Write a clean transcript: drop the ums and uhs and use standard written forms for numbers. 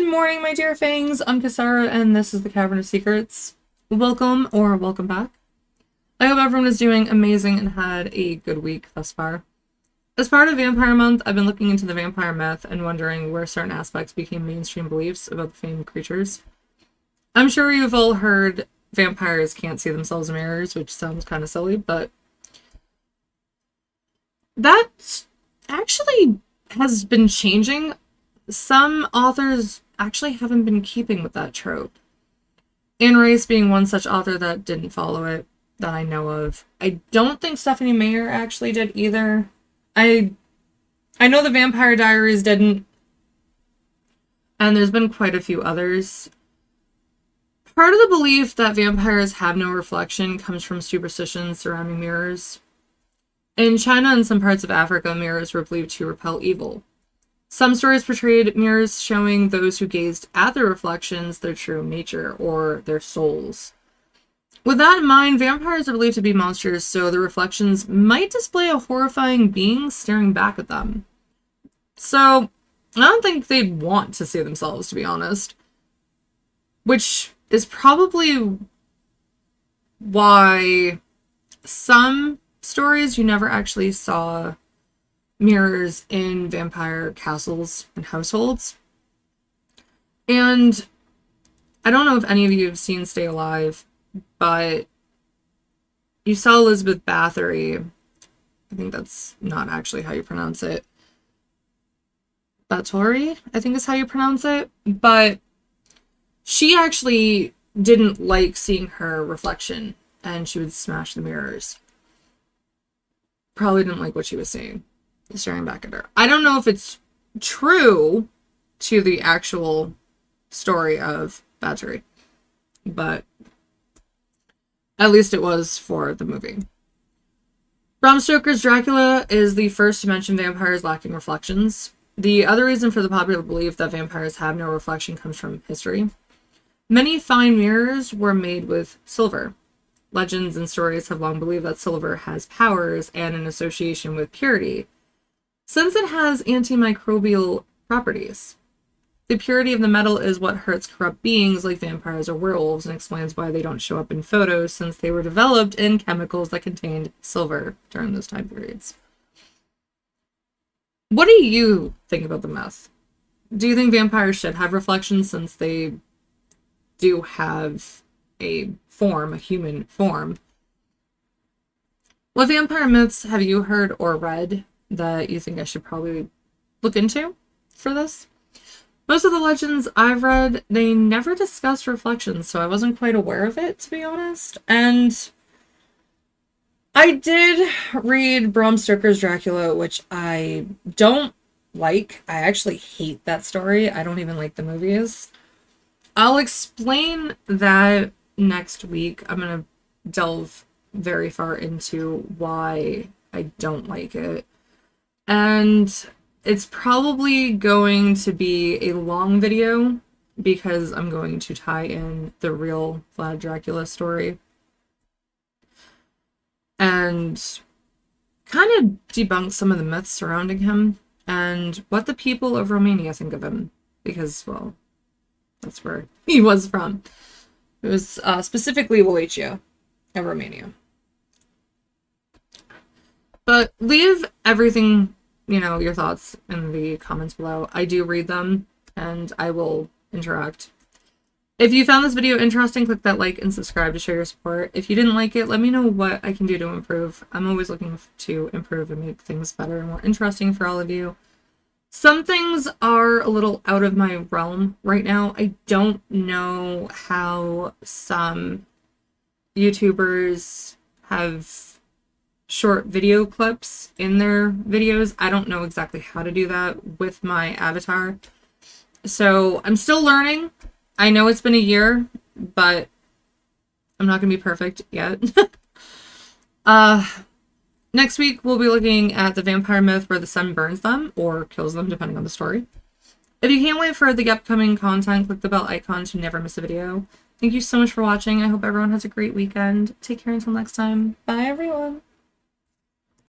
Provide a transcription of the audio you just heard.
Good morning, my dear fangs. I'm Kasara, and this is the Cavern of Secrets. Welcome, or welcome back. I hope everyone is doing amazing and had a good week thus far. As part of Vampire Month, I've been looking into the vampire myth and wondering where certain aspects became mainstream beliefs about the famed creatures. I'm sure you've all heard vampires can't see themselves in mirrors, which sounds kind of silly, but that actually has been changing. Some authors actually haven't been keeping with that trope. Anne Rice being one such author that didn't follow it, that I know of. I don't think Stephanie Meyer actually did either. I know the Vampire Diaries didn't, and there's been quite a few others. Part of the belief that vampires have no reflection comes from superstitions surrounding mirrors. In China and some parts of Africa, mirrors were believed to repel evil. Some stories portrayed mirrors showing those who gazed at their reflections their true nature, or their souls. With that in mind, vampires are believed to be monsters, so the reflections might display a horrifying being staring back at them. So, I don't think they'd want to see themselves, to be honest. Which is probably why some stories you never actually saw mirrors in vampire castles and households. And I don't know if any of you have seen Stay Alive, but you saw Elizabeth Bathory. I think that's not actually how you pronounce it. Bathory, I think is how you pronounce it. But she actually didn't like seeing her reflection, and she would smash the mirrors. Probably didn't like what she was seeing, staring back at her. I don't know if it's true to the actual story of Bathory, but at least it was for the movie. Bram Stoker's Dracula is the first to mention vampires lacking reflections. The other reason for the popular belief that vampires have no reflection comes from history. Many fine mirrors were made with silver. Legends and stories have long believed that silver has powers and an association with purity, since it has antimicrobial properties. The purity of the metal is what hurts corrupt beings like vampires or werewolves, and explains why they don't show up in photos, since they were developed in chemicals that contained silver during those time periods. What do you think about the myth? Do you think vampires should have reflections, since they do have a form, a human form? What vampire myths have you heard or read that you think I should probably look into for this? Most of the legends I've read, they never discuss reflections, so I wasn't quite aware of it, to be honest. And I did read Bram Stoker's Dracula, which I don't like. I actually hate that story. I don't even like the movies. I'll explain that next week. I'm going to delve very far into why I don't like it. And it's probably going to be a long video because I'm going to tie in the real Vlad Dracula story and kind of debunk some of the myths surrounding him and what the people of Romania think of him, because, well, that's where he was from. It was specifically Wallachia of Romania. But leave everything, your thoughts in the comments below. I do read them, and I will interact. If you found this video interesting, click that like and subscribe to show your support. If you didn't like it, let me know what I can do to improve. I'm always looking to improve and make things better and more interesting for all of you. Some things are a little out of my realm right now. I don't know how some YouTubers have short video clips in their videos. I don't know exactly how to do that with my avatar. So I'm still learning. I know it's been a year, but I'm not going to be perfect yet. Next week, we'll be looking at the vampire myth where the sun burns them, or kills them, depending on the story. If you can't wait for the upcoming content, click the bell icon to never miss a video. Thank you so much for watching. I hope everyone has a great weekend. Take care until next time. Bye, everyone.